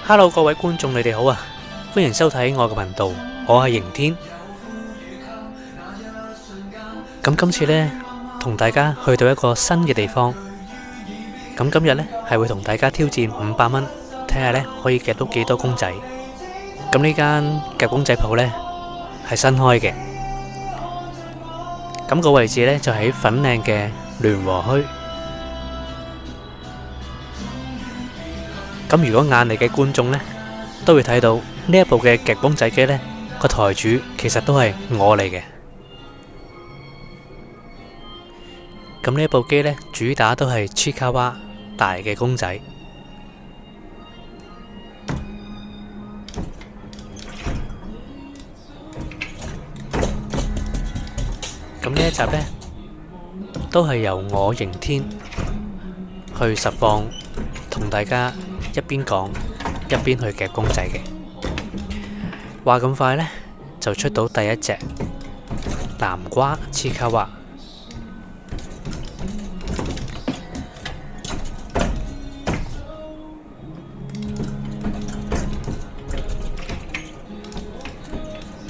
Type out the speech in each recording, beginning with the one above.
Hello，各位觀眾，你哋好啊！歡迎收睇我嘅頻道，我係刑天。咁今次呢，同大家去到一個新嘅地方。咁今日呢，係會同大家挑戰500蚊，睇下呢可以夾到幾多公仔。咁呢間夾公仔鋪呢，係新開嘅。咁個位置呢，就喺粉嶺嘅聯和墟。咁如果眼嚟嘅觀眾呢，都會睇到呢一部嘅夾公仔機呢，個台主其實都係我嚟嘅。咁呢部機呢，主打都係芝卡哇大嘅公仔。咁呢一集呢，都係由我刑天去實況，同大家一邊講一邊去夾公仔嘅。話咁快呢，就出到第一隻南瓜芝卡哇。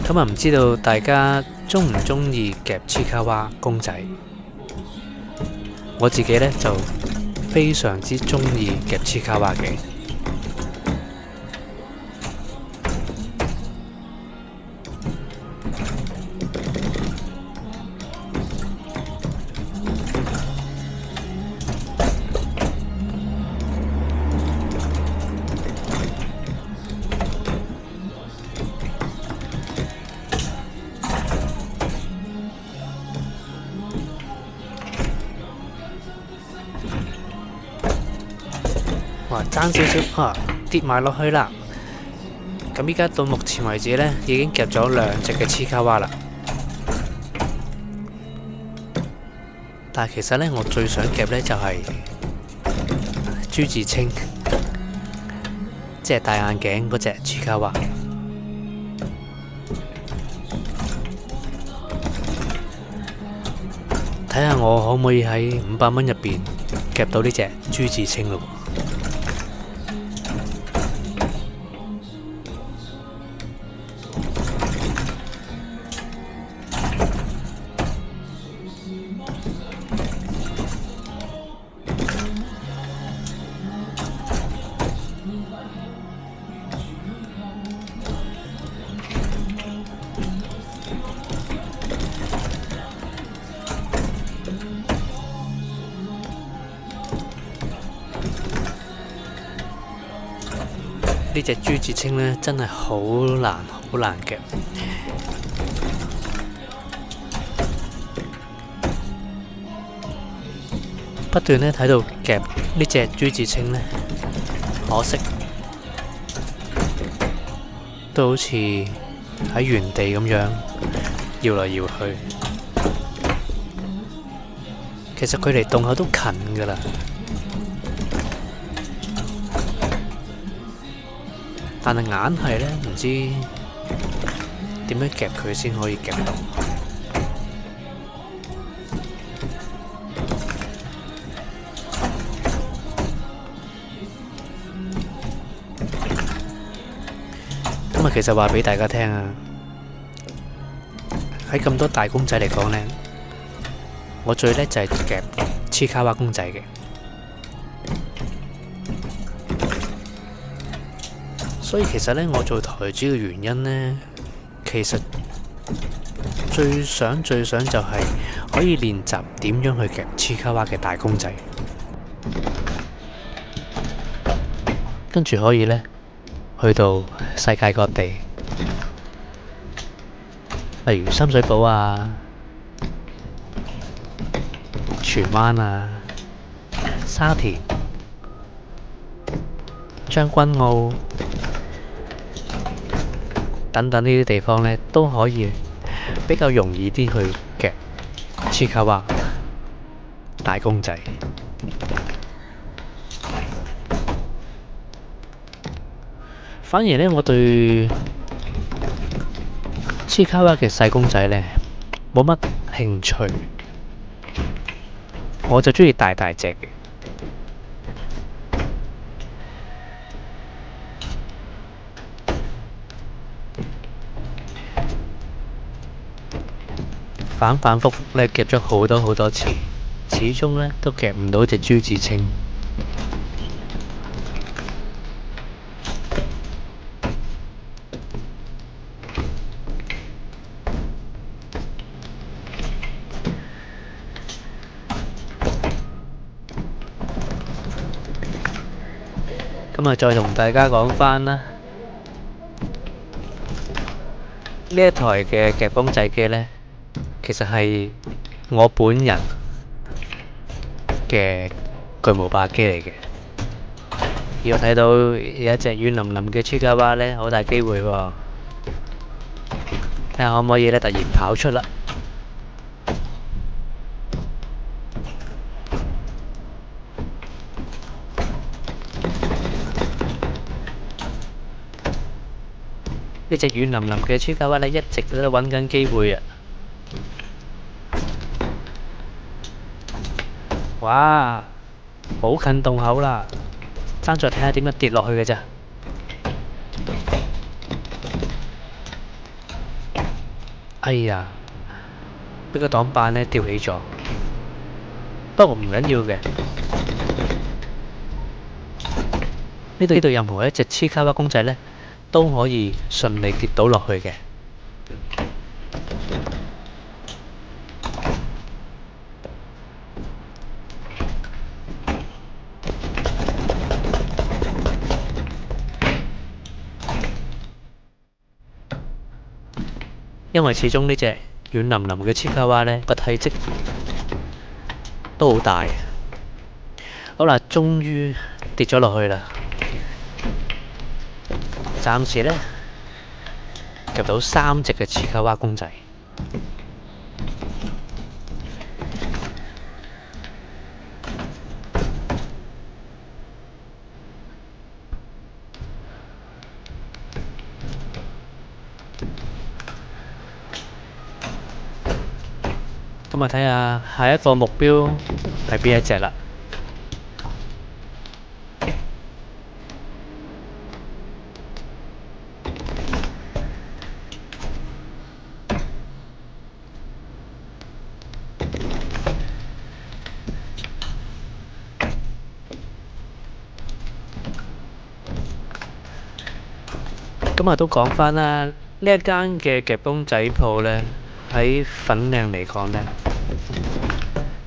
咁啊，唔知道大家鍾唔鍾意夾芝卡哇公仔？我自己呢，就非常之鍾意夾芝卡哇嘅。哇！爭少少啊，跌埋落去啦。咁依家到目前為止呢，已經夾咗2隻嘅芝卡哇啦。但係其實呢，我最想夾呢就係朱自清，即係戴眼鏡嗰隻芝卡哇。睇下我可唔可以喺500蚊入邊夾到呢隻朱自清咯。呢隻朱自清呢，真係好難夾。不斷呢睇到夾呢隻朱自清呢，可惜都好似喺原地咁樣搖嚟搖去。其實佢離洞口都近㗎啦。但係硬係呢，唔知點樣夾佢先可以夾到。咁啊，其實話俾大家聽啊，喺咁多大公仔嚟講呢，我最叻就係夾芝卡哇公仔嘅。所以其實呢，我做台主嘅原因呢，其實最想就係可以練習點樣去夾芝卡哇嘅大公仔，跟住可以呢去到世界各地，例如深水埗啊、荃灣啊、沙田、將軍澳等等呢啲地方呢，都可以比較容易啲去夾芝卡哇大公仔。反而呢，我對芝卡哇嘅細公仔呢，冇乜興趣，我就中意大隻嘅。反反覆覆咧夾咗好多好多次，始終咧都夾唔到隻朱自清。咁啊，再同大家講翻啦，呢一台嘅夾公仔機呢，其實係我本人嘅巨無霸機嚟嘅。而我睇到有一隻軟腍腍嘅超卡哇呢，好大機會喎，睇下可唔可以呢突然跑出啦。呢隻軟腍腍嘅超卡哇呢，一直都揾緊機會啊！哇，好近洞口啦，爭在睇下點樣跌落去嘅咋。哎呀，俾個擋板呢吊起咗，不過唔緊要嘅。呢度任何一隻超卡哇公仔呢，都可以順利跌到落去嘅。因為始終呢隻軟腍腍嘅超卡哇呢，個體積都好大。好啦，終於跌咗落去啦。暫時呢，夾到3隻嘅超卡哇公仔。咁啊，睇下下一個目標係邊一隻啦。咁啊，都講翻啦，呢一間嘅夾公仔鋪呢，喺粉嶺嚟講呢，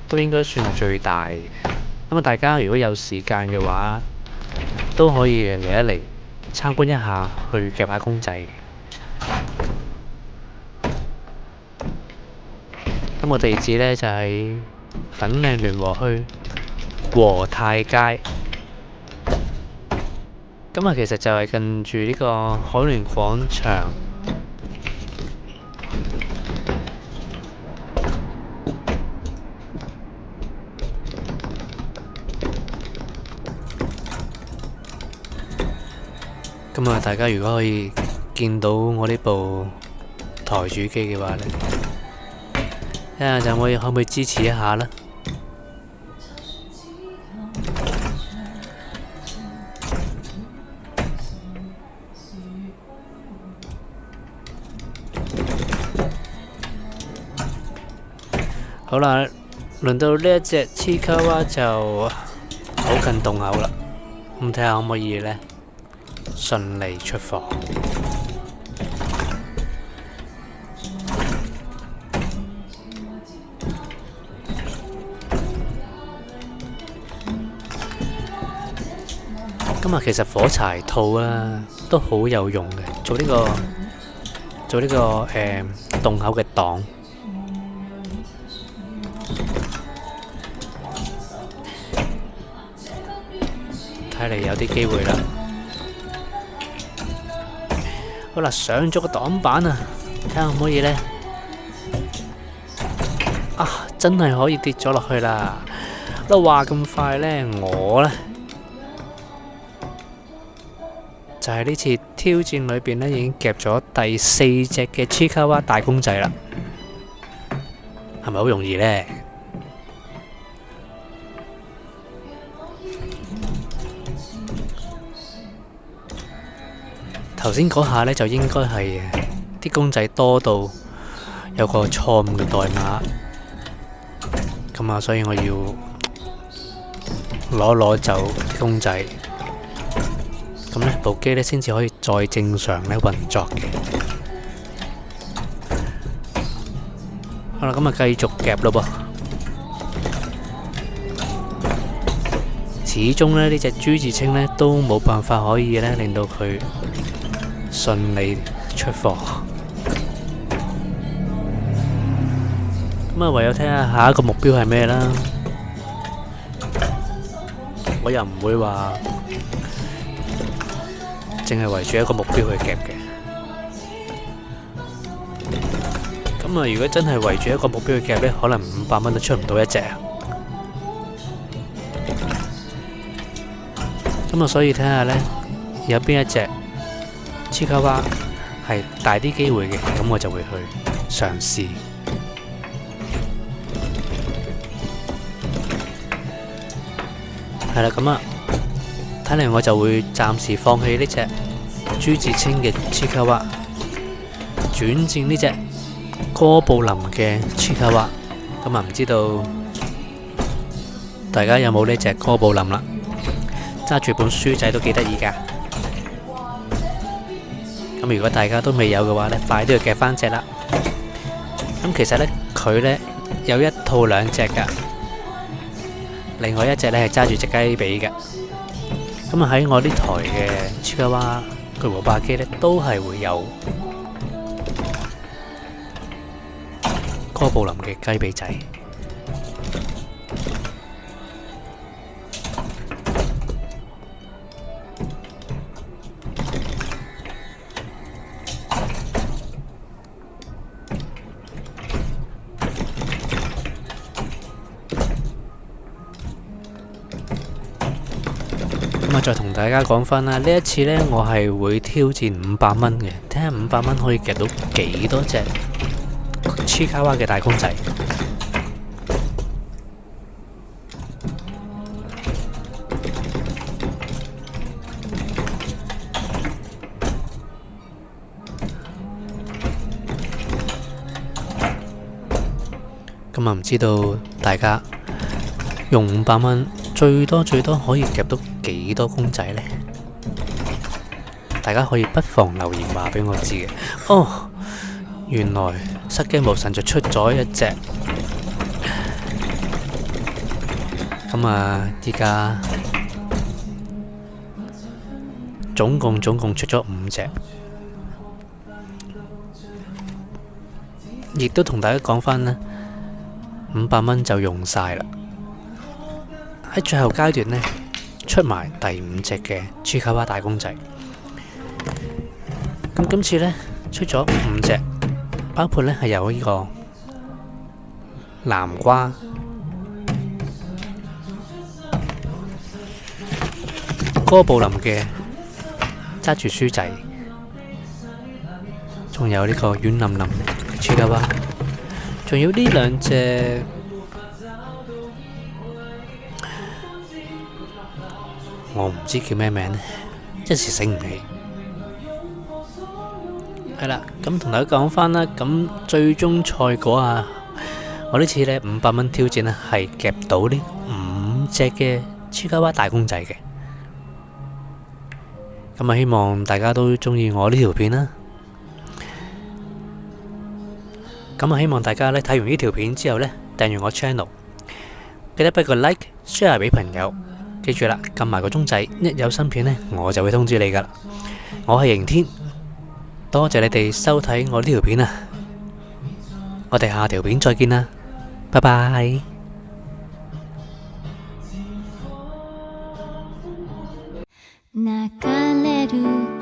都應該算係最大嘅。咁啊，大家如果有時間嘅話，都可以嚟一嚟參觀一下，去夾下公仔。咁個地址呢，就喺粉嶺聯和墟和泰街。咁啊，其實就係近住呢個海聯廣場。咁啊，大家如果可以見到我呢部台主機嘅話呢，睇下就可唔可以支持一下啦。好啦，輪到呢一隻超卡哇就好近洞口啦，咁睇下可唔可以呢順利出貨。咁啊，其實火柴套啊都好有用嘅，做呢個洞口嘅擋。睇嚟有啲機會啦。好啦，上咗個擋板啊，睇下可唔可以呢？啊，真係可以跌咗落去啦！都話咁快呢，我呢，就係呢次挑戰裏邊呢，已經夾咗第4隻嘅超卡哇大公仔啦，係咪好容易呢？頭先嗰下呢，就應該係啲公仔多到有個錯誤嘅代碼，咁啊，所以我要攞走公仔，咁呢部機呢先至可以再正常呢運作嘅。好啦，咁啊繼續夾咯噃。始終呢隻朱自清呢都冇辦法可以呢令到佢順利出貨。咁啊，唯有睇下下一個目標係咩啦。我又唔會話淨係圍住一個目標去夾嘅。咁啊，如果真係圍住一個目標去夾呢，可能500蚊都出唔到一隻啊。咁啊，所以睇下呢，有邊一隻黐卡哇係大啲機會嘅，咁我就會去嘗試。係啦，咁啊，睇嚟我就會暫時放棄呢隻朱自清嘅黐卡哇，轉戰呢隻哥布林嘅黐卡哇。咁啊，唔知道大家有冇呢隻哥布林啦？揸住本書仔都幾得意噶。咁如果大家都未有嘅話呢，快啲去夾翻隻啦。咁其實呢，佢呢有一套兩隻噶。另外一隻呢係揸住隻雞髀嘅，咁啊喺我呢台嘅黐卡哇巨無霸機呢都係會有哥布林嘅雞髀仔。咁啊，再同大家講翻啦，呢一次呢，我係會挑戰500蚊嘅，睇下500蚊可以夾到幾多隻黐卡哇嘅大公仔。咁啊，唔知道大家用500蚊最多可以夾到幾多公仔呢？大家可以不妨留言話俾我知嘅。哦，原來失驚無神就出咗一隻。咁啊，依家總共出咗5隻，亦都同大家講翻啦，500蚊就用晒啦。喺最後階段呢，出埋第5隻嘅黐卡哇大公仔。咁今次呢，出咗5隻，包括呢係有呢個南瓜、哥布林嘅揸住書仔，仲有呢個軟腍腍黐卡哇，仲有呢2隻。我唔知叫咩名呢，一時醒唔起。係啦，咁同大家講翻啦，咁最終賽果啊，我呢次呢500蚊挑戰呢係夾到呢5隻嘅黐卡哇大公仔嘅。咁啊，希望大家都中意我呢條片啦。咁啊，希望大家呢睇完呢條片之後呢，訂閱我 channel， 記得俾個 like share 俾朋友。記住啦，撳埋個鐘仔，一有新片呢，我就會通知你噶啦。我係刑天，多謝你哋收睇我呢條片啊！我哋下條片再見啦，拜拜。流れる